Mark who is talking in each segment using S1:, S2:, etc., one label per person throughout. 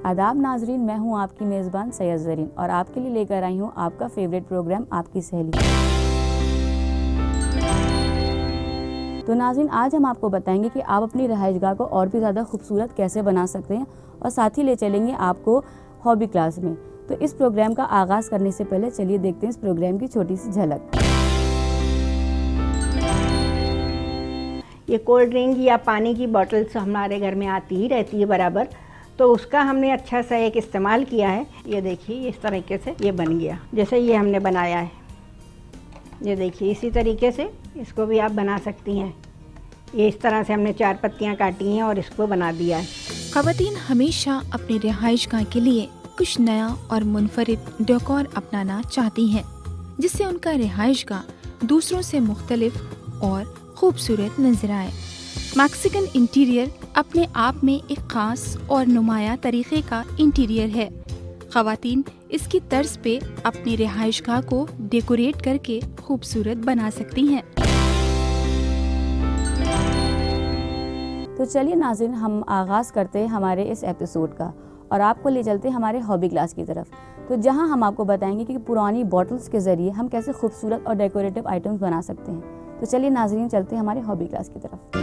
S1: आदाब नाजरीन, मैं हूं आपकी मेज़बान सैयद ज़रीन और आपके लिए लेकर आई हूं आपका फेवरेट प्रोग्राम आपकी सहेली। तो नाज़रीन, आज हम आपको बताएंगे कि आप अपनी रहायशगाह को और भी ज़्यादा खूबसूरत कैसे बना सकते हैं और साथ ही ले चलेंगे आपको हॉबी क्लास में। तो इस प्रोग्राम का आगाज़ करने से पहले चलिए देखते हैं इस प्रोग्राम की छोटी सी झलक।
S2: ये कोल्ड ड्रिंक या पानी की बॉटल्स हमारे घर में आती ही रहती है बराबर, तो उसका हमने अच्छा सा एक इस्तेमाल किया है। ये देखिए इस तरीके से ये बन गया, जैसे ये हमने बनाया है। ये देखिए इसी तरीके से इसको भी आप बना सकती हैं। ये इस तरह से हमने 4 पत्तियां काटी हैं और इसको बना दिया है।
S3: ख़वातीन हमेशा अपने रिहाइशगाह के लिए कुछ नया और मुनफरिद डेकोर अपनाना चाहती हैं, जिससे उनका रिहाइशगाह दूसरों से मुख्तलिफ और खूबसूरत नजर आए। मैक्सिकन इंटीरियर अपने आप में एक ख़ास और नुमाया तरीक़े का इंटीरियर है। ख़वातीन इसकी तर्ज पे अपनी रिहाइशगाह को डेकोरेट करके खूबसूरत बना सकती हैं।
S1: तो चलिए नाज़रीन, हम आगाज़ करते हैं हमारे इस एपिसोड का और आपको ले चलते हैं हमारे हॉबी क्लास की तरफ। तो जहां हम आपको बताएंगे कि पुरानी बॉटल्स के ज़रिए हम कैसे खूबसूरत और डेकोरेटिव आइटम्स बना सकते हैं। तो चलिए नाज़रीन, चलते हैं हमारे हॉबी क्लास की तरफ।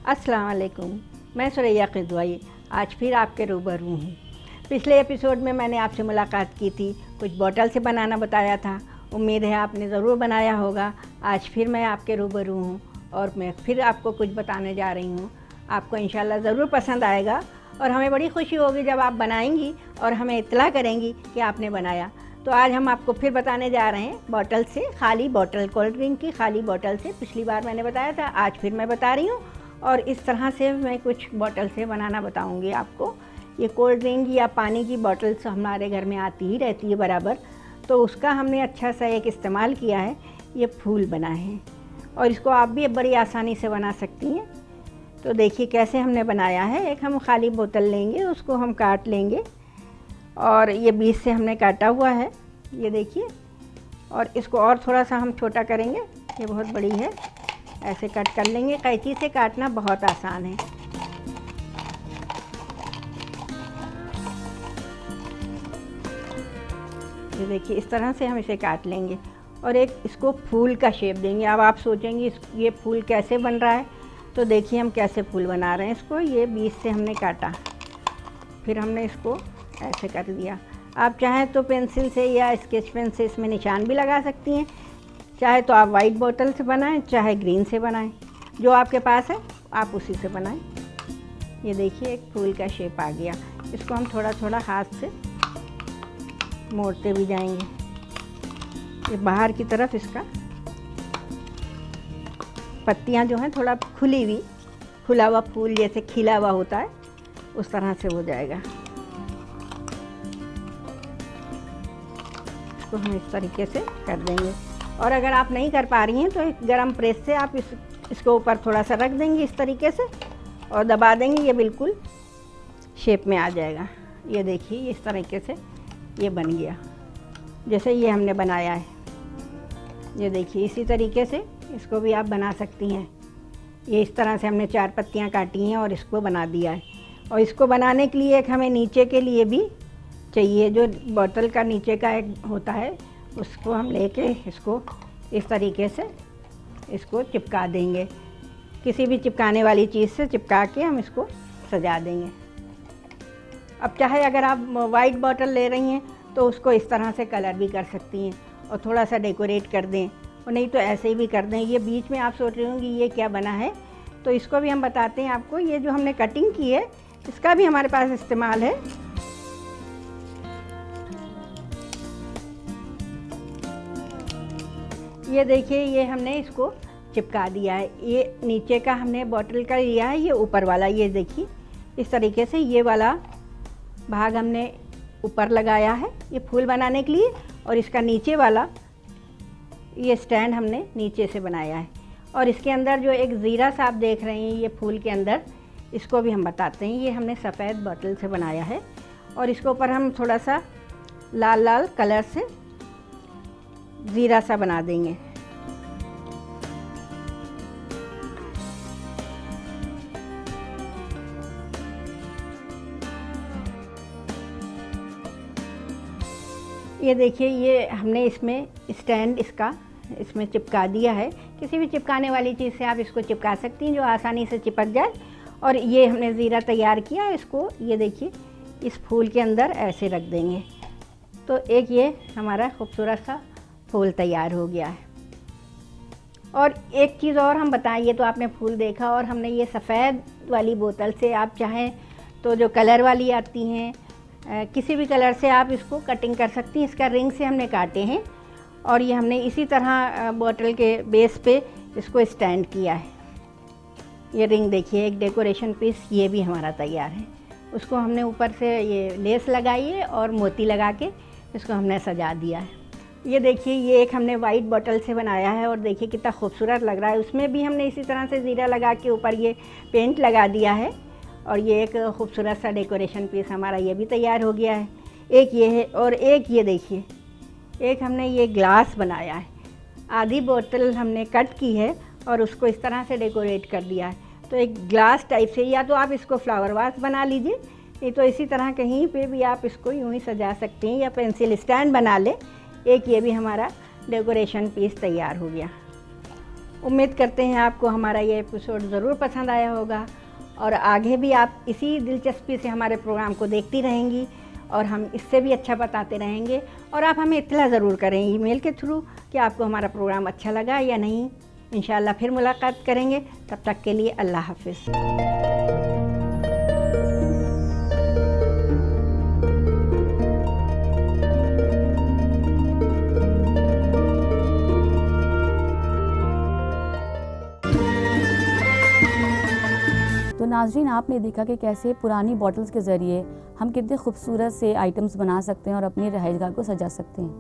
S2: अस्सलाम वालेकुम, मैं सुरैया क़िज़वाई आज फिर आपके रूबरू हूँ। पिछले एपिसोड में मैंने आपसे मुलाकात की थी, कुछ बॉटल से बनाना बताया था। उम्मीद है आपने ज़रूर बनाया होगा। आज फिर मैं आपके रूबरू हूँ और मैं फिर आपको कुछ बताने जा रही हूँ। आपको इंशाल्लाह ज़रूर पसंद आएगा और हमें बड़ी खुशी होगी जब आप बनाएंगी और हमें इत्तला करेंगी कि आपने बनाया। तो आज हम आपको फिर बताने जा रहे हैं बॉटल से, खाली बॉटल, कोल्ड ड्रिंक की खाली बॉटल से। पिछली बार मैंने बताया था, आज फिर मैं बता रही हूँ और इस तरह से मैं कुछ बॉटल से बनाना बताऊँगी आपको। ये कोल्ड ड्रिंक या पानी की बॉटल्स हमारे घर में आती ही रहती है बराबर, तो उसका हमने अच्छा सा एक इस्तेमाल किया है। ये फूल बनाए हैं और इसको आप भी बड़ी आसानी से बना सकती हैं। तो देखिए कैसे हमने बनाया है। एक हम खाली बोतल लेंगे, उसको हम काट लेंगे और ये बीच से हमने काटा हुआ है, ये देखिए। और इसको और थोड़ा सा हम छोटा करेंगे, ये बहुत बड़ी है, ऐसे कट कर लेंगे। कैंची से काटना बहुत आसान है। ये देखिए इस तरह से हम इसे काट लेंगे और एक इसको फूल का शेप देंगे। अब आप सोचेंगे ये फूल कैसे बन रहा है, तो देखिए हम कैसे फूल बना रहे हैं इसको। ये बीच से हमने काटा, फिर हमने इसको ऐसे कर दिया। आप चाहें तो पेंसिल से या स्केच पेन से इसमें निशान भी लगा सकती हैं। चाहे तो आप वाइट बोतल से बनाएं, चाहे ग्रीन से बनाएं, जो आपके पास है आप उसी से बनाएं। ये देखिए एक फूल का शेप आ गया। इसको हम थोड़ा थोड़ा हाथ से मोड़ते भी जाएंगे। ये बाहर की तरफ इसका पत्तियां जो हैं थोड़ा खुली हुई, खुला हुआ फूल जैसे खिला हुआ होता है उस तरह से हो जाएगा। इसको हम इस तरीके से कर देंगे। और अगर आप नहीं कर पा रही हैं तो एक गरम प्रेस से आप इसको ऊपर थोड़ा सा रख देंगी इस तरीके से और दबा देंगे, ये बिल्कुल शेप में आ जाएगा। ये देखिए इस तरीके से ये बन गया, जैसे ये हमने बनाया है। ये देखिए इसी तरीके से इसको भी आप बना सकती हैं। ये इस तरह से हमने 4 पत्तियां काटी हैं और इसको बना दिया है। और इसको बनाने के लिए एक हमें नीचे के लिए भी चाहिए, जो बोतल का नीचे का एक होता है, उसको हम लेके इसको इस तरीके से इसको चिपका देंगे। किसी भी चिपकाने वाली चीज़ से चिपका के हम इसको सजा देंगे। अब चाहे अगर आप वाइट बॉटल ले रही हैं तो उसको इस तरह से कलर भी कर सकती हैं और थोड़ा सा डेकोरेट कर दें, और नहीं तो ऐसे ही भी कर दें। ये बीच में आप सोच रही होंगी ये क्या बना है, तो इसको भी हम बताते हैं आपको। ये जो हमने कटिंग की है इसका भी हमारे पास इस्तेमाल है। ये देखिए ये हमने इसको चिपका दिया है। ये नीचे का हमने बॉटल का लिया है, ये ऊपर वाला, ये देखिए इस तरीके से ये वाला भाग हमने ऊपर लगाया है ये फूल बनाने के लिए, और इसका नीचे वाला ये स्टैंड हमने नीचे से बनाया है। और इसके अंदर जो एक ज़ीरा सा आप देख रहे हैं ये फूल के अंदर, इसको भी हम बताते हैं। ये हमने सफ़ेद बॉटल से बनाया है और इसके ऊपर हम थोड़ा सा लाल लाल कलर से ज़ीरा सा बना देंगे। ये देखिए, ये हमने इसमें स्टैंड इसमें चिपका दिया है। किसी भी चिपकाने वाली चीज़ से आप इसको चिपका सकती हैं जो आसानी से चिपक जाए। और ये हमने ज़ीरा तैयार किया, इसको ये देखिए इस फूल के अंदर ऐसे रख देंगे तो एक ये हमारा खूबसूरत सा फूल तैयार हो गया है। और एक चीज़ और हम बताएं, ये तो आपने फूल देखा, और हमने ये सफ़ेद वाली बोतल से आप चाहें तो जो कलर वाली आती हैं किसी भी कलर से आप इसको कटिंग कर सकती हैं। इसका रिंग से हमने काटे हैं और ये हमने इसी तरह बोतल के बेस पे इसको स्टैंड किया है। ये रिंग देखिए, एक डेकोरेशन पीस ये भी हमारा तैयार है। उसको हमने ऊपर से ये लेस लगाई है और मोती लगा के इसको हमने सजा दिया है। ये देखिए, ये एक हमने वाइट बोतल से बनाया है और देखिए कितना खूबसूरत लग रहा है। उसमें भी हमने इसी तरह से ज़ीरा लगा के ऊपर ये पेंट लगा दिया है और ये एक खूबसूरत सा डेकोरेशन पीस हमारा ये भी तैयार हो गया है। एक ये है और एक ये देखिए, एक हमने ये ग्लास बनाया है। आधी बोतल हमने कट की है और उसको इस तरह से डेकोरेट कर दिया है। तो एक ग्लास टाइप से, या तो आप इसको फ्लावर वास बना लीजिए, नहीं तो इसी तरह कहीं पे भी आप इसको यूँ ही सजा सकते हैं, या पेंसिल स्टैंड बना लें। एक ये भी हमारा डेकोरेशन पीस तैयार हो गया। उम्मीद करते हैं आपको हमारा ये एपिसोड ज़रूर पसंद आया होगा और आगे भी आप इसी दिलचस्पी से हमारे प्रोग्राम को देखती रहेंगी और हम इससे भी अच्छा बताते रहेंगे। और आप हमें इत्तला ज़रूर करें ईमेल के थ्रू कि आपको हमारा प्रोग्राम अच्छा लगा या नहीं। इंशाअल्लाह फिर मुलाकात करेंगे, तब तक के लिए अल्लाह हाफ़िज़।
S1: तो नाज़रीन, आपने देखा कि कैसे पुरानी बॉटल्स के ज़रिए हम कितने खूबसूरत से आइटम्स बना सकते हैं और अपनी रहायशगाह को सजा सकते हैं।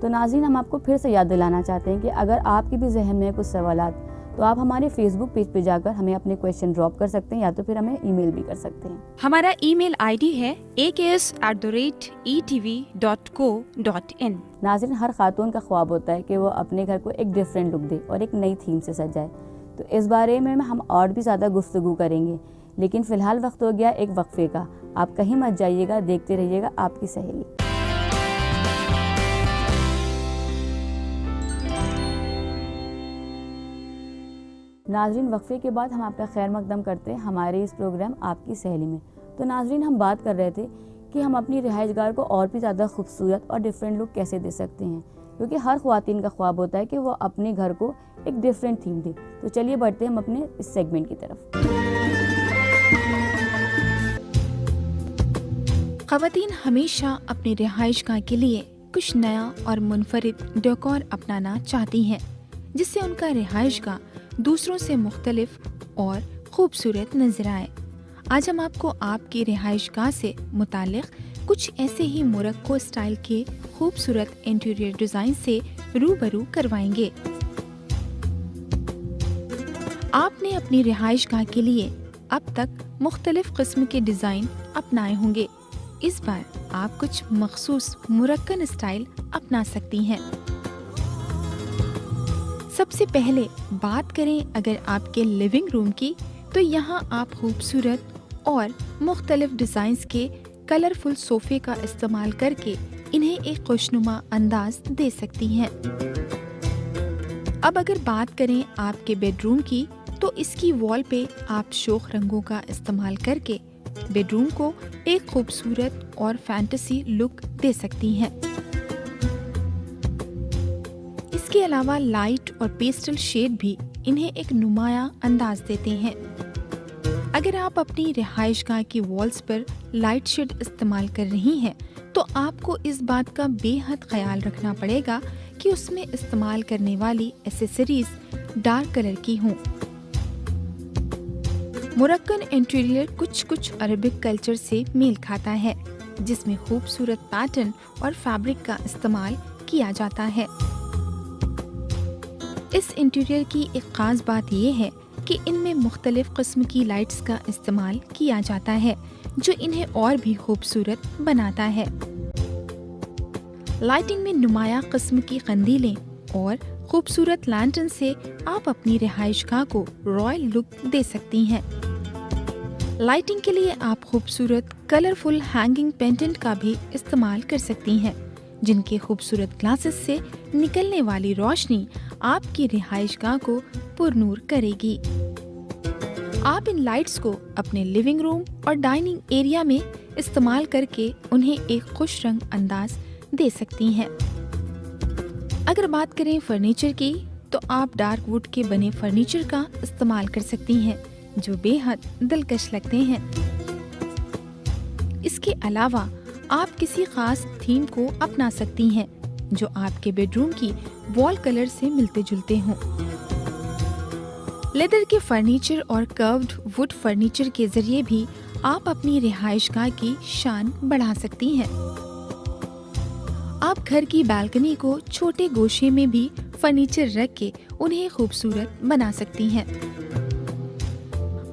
S1: तो नाज़रीन, हम आपको फिर से याद दिलाना चाहते हैं कि अगर आपके भी जहन में कुछ सवालात, तो आप हमारे फेसबुक पेज पे जाकर हमें अपने क्वेश्चन ड्रॉप कर सकते हैं या तो फिर हमें ईमेल भी कर सकते हैं।
S3: हमारा ईमेल आईडी है aks@etv.co.in।
S1: नाज़रीन, हर खातून का ख्वाब होता है कि वो अपने घर को एक डिफरेंट लुक दे और एक नई थीम से सजाए। तो इस बारे में हम और भी ज़्यादा गुफ्तगू करेंगे, लेकिन फ़िलहाल वक्त हो गया एक वक्फे का। आप कहीं मत जाइएगा, देखते रहिएगा आपकी सहेली। नाज़रीन, वक्फे के बाद हम आपका खैर मकदम करते हैं हमारे इस प्रोग्राम आपकी सहेली में। तो नाज़रीन, हम बात कर रहे थे कि हम अपनी रिहाइशगाह को और भी ज़्यादा खूबसूरत और डिफरेंट लुक कैसे दे सकते हैं, क्योंकि हर ख्वातीन का ख्वाब होता है कि वो अपने घर को एक डिफरेंट थीम दे। तो चलिए बढ़ते हैं हम अपने इस सेगमेंट की तरफ।
S3: ख़वातीन हमेशा अपनी रिहाइशगाह के लिए कुछ नया और मुनफरिद डेकोर अपनाना चाहती हैं, जिससे उनका रिहाइशगाह दूसरों से मुख्तलिफ और खूबसूरत नजर आए। आज हम आपको आपकी रिहाइशगाह से मुतालिक कुछ ऐसे ही मोरक्को स्टाइल के खूबसूरत इंटीरियर डिज़ाइन से रूबरू करवाएंगे। आपने अपनी रिहाइशगाह के लिए अब तक मुख्तलिफ किस्म के डिज़ाइन अपनाए होंगे। इस बार आप कुछ मखसूस मोरक्कन स्टाइल अपना सकती हैं। सबसे पहले बात करें अगर आपके लिविंग रूम की, तो यहाँ आप खूबसूरत और मुख्तलिफ डिज़ाइंस के कलरफुल सोफे का इस्तेमाल करके इन्हें एक खुशनुमा अंदाज दे सकती हैं। अब अगर बात करें आपके बेडरूम की, तो इसकी वॉल पे आप शोख रंगों का इस्तेमाल करके बेडरूम को एक खूबसूरत और फैंटेसी लुक दे सकती हैं। इसके अलावा लाइट और पेस्टल शेड भी इन्हें एक नुमाया अंदाज देते हैं। अगर आप अपनी रिहाइशगाह की वॉल्स पर लाइट शेड इस्तेमाल कर रही हैं, तो आपको इस बात का बेहद ख्याल रखना पड़ेगा कि उसमें इस्तेमाल करने वाली एसेसरीज डार्क कलर की हों। मोरक्कन इंटीरियर कुछ अरबिक कल्चर से मेल खाता है, जिसमें खूबसूरत पैटर्न और फैब्रिक का इस्तेमाल किया जाता है। इस इंटीरियर की एक खास बात यह है कि इनमें मुख्तलिफ किस्म की लाइट्स का इस्तेमाल किया जाता है, जो इन्हें और भी खूबसूरत बनाता है। लाइटिंग में नुमाया किस्म की कंदीलें और खूबसूरत लैंटर्न से आप अपनी रिहाइशगाह को रॉयल लुक दे सकती हैं। लाइटिंग के लिए आप खूबसूरत कलरफुल हैंगिंग पेंडेंट का भी इस्तेमाल कर सकती हैं, जिनके खूबसूरत ग्लासेस से निकलने वाली रोशनी आपकी रिहाइशगाह को पुरनूर करेगी। आप इन लाइट्स को अपने लिविंग रूम और डाइनिंग एरिया में इस्तेमाल करके उन्हें एक खुश रंग अंदाज दे सकती हैं। अगर बात करें फर्नीचर की, तो आप डार्क वुड के बने फर्नीचर का इस्तेमाल कर सकती हैं, जो बेहद दिलकश लगते हैं। इसके अलावा आप किसी खास थीम को अपना सकती हैं, जो आपके बेडरूम की वॉल कलर से मिलते जुलते हों। लेदर के फर्नीचर और कर्व्ड वुड फर्नीचर के जरिए भी आप अपनी रिहाइशगाह की शान बढ़ा सकती हैं। आप घर की बालकनी को छोटे गोशे में भी फर्नीचर रख के उन्हें खूबसूरत बना सकती हैं।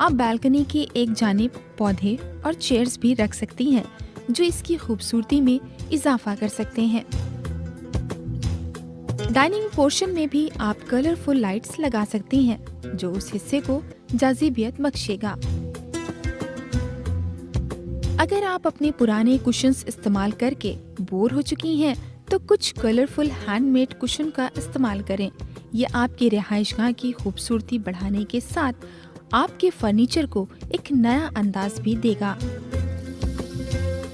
S3: आप बालकनी के एक जानिब पौधे और चेयर्स भी रख सकती हैं, जो इसकी खूबसूरती में इजाफा कर सकते हैं। डाइनिंग पोर्शन में भी आप कलरफुल लाइट्स लगा सकती हैं, जो उस हिस्से को जाज़िबियत बख्शेगा। अगर आप अपने पुराने कुशन्स इस्तेमाल करके बोर हो चुकी हैं, तो कुछ कलरफुल हैंडमेड कुशन का इस्तेमाल करें। ये आपकी रिहाइशगाह की खूबसूरती बढ़ाने के साथ आपके फर्नीचर को एक नया अंदाज भी देगा।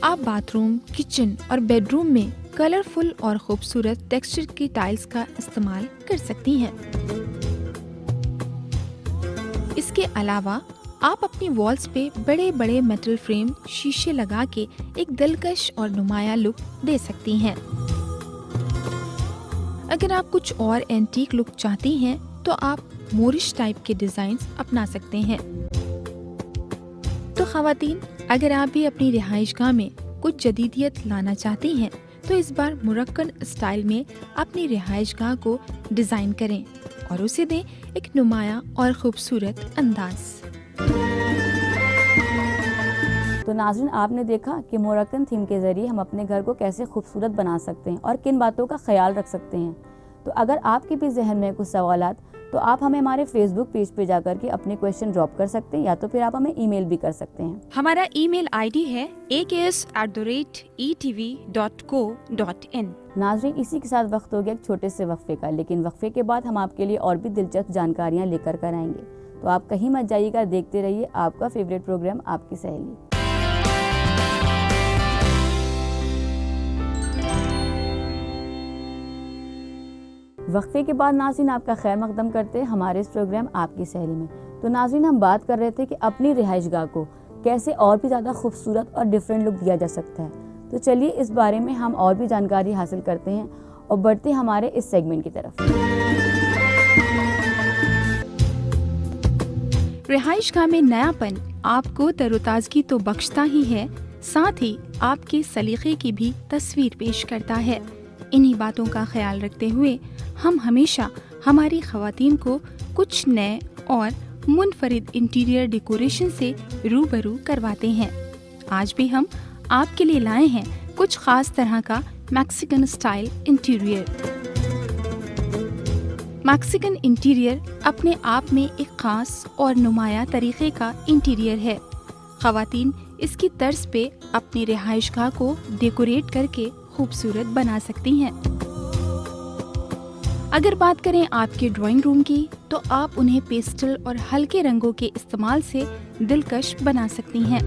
S3: आप बाथरूम, किचन और बेडरूम में कलरफुल और खूबसूरत टेक्सचर की टाइल्स का इस्तेमाल कर सकती हैं। इसके अलावा आप अपनी वॉल्स पे बड़े बड़े मेटल फ्रेम शीशे लगा के एक दिलकश और नुमाया लुक दे सकती हैं। अगर आप कुछ और एंटीक लुक चाहती हैं, तो आप मोरिश टाइप के डिजाइन्स अपना सकते हैं। तो ख़वातीन, अगर आप भी अपनी रिहाइशगाह में कुछ जदीदियत लाना चाहती हैं, तो इस बार मोरक्कन स्टाइल में अपनी रिहाइशगाह को डिजाइन करें और उसे दें एक नुमाया और खूबसूरत अंदाज।
S1: तो नाज़रीन, आपने देखा कि मोरक्कन थीम के ज़रिए हम अपने घर को कैसे खूबसूरत बना सकते हैं और किन बातों का ख्याल रख सकते हैं। तो अगर आपके भी जहन में कुछ सवालात, तो आप हमें हमारे फेसबुक पेज पे जाकर के अपने क्वेश्चन ड्रॉप कर सकते हैं, या तो फिर आप हमें ईमेल भी कर सकते हैं।
S3: हमारा ईमेल आईडी है aks@etv.co.in।
S1: नाज़रीन, इसी के साथ वक्त हो गया एक छोटे से वक्फे का, लेकिन वक्फे के बाद हम आपके लिए और भी दिलचस्प जानकारियाँ लेकर कर आएंगे। तो आप कहीं मत जाइएगा, देखते रहिए आपका फेवरेट प्रोग्राम आपकी सहेली। वक्फे के बाद नाज़रीन आपका खैर मकदम करते हैं हमारे इस प्रोग्राम आपकी सहेली में। तो नाज़रीन, हम बात कर रहे थे कि अपनी रिहाइशगाह को कैसे और भी ज़्यादा खूबसूरत और डिफरेंट लुक दिया जा सकता है। तो चलिए इस बारे में हम और भी जानकारी हासिल करते हैं और बढ़ते हैं हमारे इस सेगमेंट की तरफ।
S3: रिहाइशगाह में नयापन आपको तरोताजगी तो बख्शता ही है, साथ ही आपके सलीके की भी तस्वीर पेश करता है। इन्हीं बातों का ख्याल रखते हुए हम हमेशा हमारी ख़वातीन को कुछ नए और मुनफरिद इंटीरियर डेकोरेशन से रूबरू करवाते हैं। आज भी हम आपके लिए लाए हैं कुछ खास तरह का Mexican style interior. Mexican interior अपने आप में एक खास और नुमाया तरीके का इंटीरियर है। ख़वातीन इसकी तर्ज पे अपनी रिहाइशगाह को डेकोरेट करके खूबसूरत बना सकती हैं। अगर बात करें आपके ड्राइंग रूम की, तो आप उन्हें पेस्टल और हल्के रंगों के इस्तेमाल से दिलकश बना सकती हैं।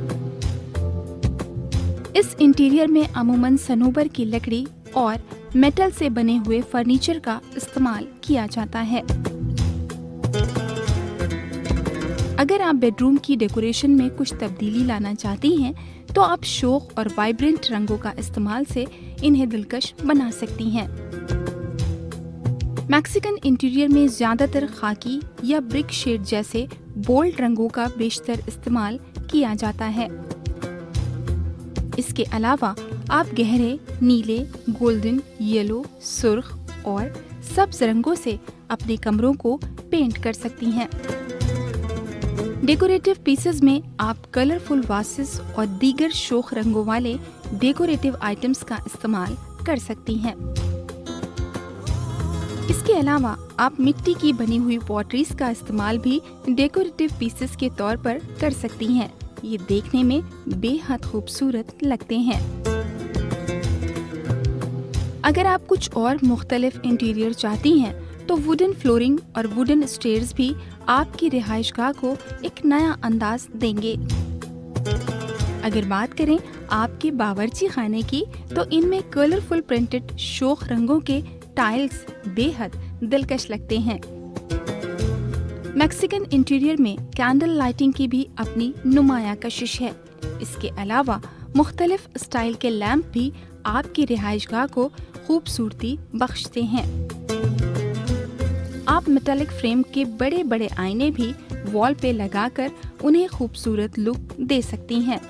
S3: इस इंटीरियर में अमूमन सनोबर की लकड़ी और मेटल से बने हुए फर्नीचर का इस्तेमाल किया जाता है। अगर आप बेडरूम की डेकोरेशन में कुछ तब्दीली लाना चाहती हैं, तो आप शोक और वाइब्रेंट रंगों का इस्तेमाल से इन्हें दिलकश बना सकती हैं। मैक्सिकन इंटीरियर में ज्यादातर खाकी या ब्रिक शेड जैसे बोल्ड रंगों का बेशतर इस्तेमाल किया जाता है। इसके अलावा आप गहरे नीले, गोल्डन, येलो, सुर्ख और सब्ज रंगों से अपने कमरों को पेंट कर सकती हैं। डेकोरेटिव पीसेस में आप कलरफुल वासेस और दीगर शोख रंगों वाले डेकोरेटिव आइटम्स का इस्तेमाल कर सकती हैं। इसके अलावा आप मिट्टी की बनी हुई पॉटरीज का इस्तेमाल भी डेकोरेटिव पीसेस के तौर पर कर सकती हैं। ये देखने में बेहद खूबसूरत लगते हैं। अगर आप कुछ और मुख्तलिफ इंटीरियर चाहती हैं तो वुडन फ्लोरिंग और वुडन स्टेयर्स भी आपकी रिहाइशगाह को एक नया अंदाज देंगे। अगर बात करें आपके बावर्ची खाने की तो इनमें कलरफुल प्रिंटेड शोख रंगों के टाइल्स बेहद दिलकश लगते हैं। मैक्सिकन इंटीरियर में कैंडल लाइटिंग की भी अपनी नुमाया कशिश है। इसके अलावा मुख्तलिफ स्टाइल के लैंप भी आपकी रिहाइशगाह को खूबसूरती बख्शते हैं। आप मेटालिक फ्रेम के बड़े बड़े आईने भी वॉल पे लगाकर उन्हें खूबसूरत लुक दे सकती हैं।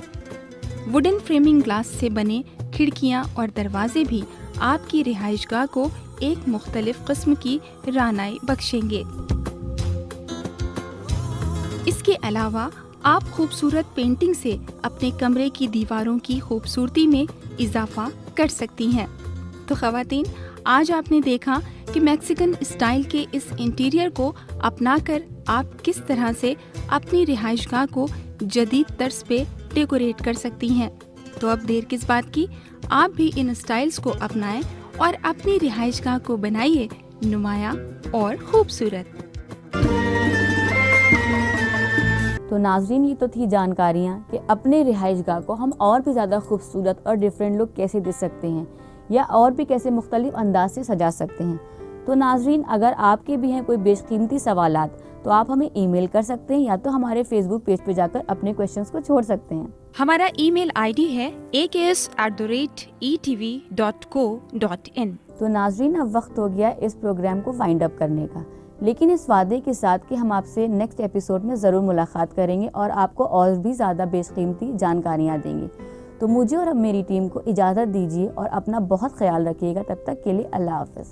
S3: वुडन फ्रेमिंग ग्लास से बने खिड़कियां और दरवाजे भी आपकी रिहाइशगाह को एक मुख्तलिफ किस्म की रानाई बख्शेंगे। इसके अलावा आप खूबसूरत पेंटिंग से अपने कमरे की दीवारों की खूबसूरती में इजाफा कर सकती हैं। तो ख़वातीन, आज आपने देखा कि मैक्सिकन स्टाइल के इस इंटीरियर को अपनाकर आप किस तरह से अपनी रिहाइशगाह को जदीद तर्ज पे डेकोरेट कर सकती हैं। तो अब देर किस बात की, आप भी इन स्टाइल्स को अपनाएं और अपनी रिहाइशगाह को बनाइए नुमाया और खूबसूरत।
S1: तो नाजरीन, ये तो थी जानकारियाँ कि अपने रिहाइशगाह को हम और भी ज़्यादा खूबसूरत और डिफरेंट लुक कैसे दे सकते हैं या और भी कैसे मुख्तलिफ अंदाज से सजा सकते हैं। तो नाजरीन, अगर आपके भी हैं कोई बेशकीमती सवालात तो आप हमें ईमेल कर सकते हैं या तो हमारे फेसबुक पेज पे जाकर अपने क्वेश्चंस को छोड़ सकते हैं।
S3: हमारा ईमेल आईडी है aks@etv.co.in।
S1: तो नाजरीन, अब वक्त हो गया इस प्रोग्राम को वाइंड अप करने का, लेकिन इस वादे के साथ कि हम आपसे नेक्स्ट एपिसोड में ज़रूर मुलाकात करेंगे और आपको और भी ज़्यादा बेशकीमती जानकारियाँ देंगे। तो मुझे और अब मेरी टीम को इजाज़त दीजिए और अपना बहुत ख्याल रखिएगा। तब तक के लिए अल्लाह हाफ़िज़।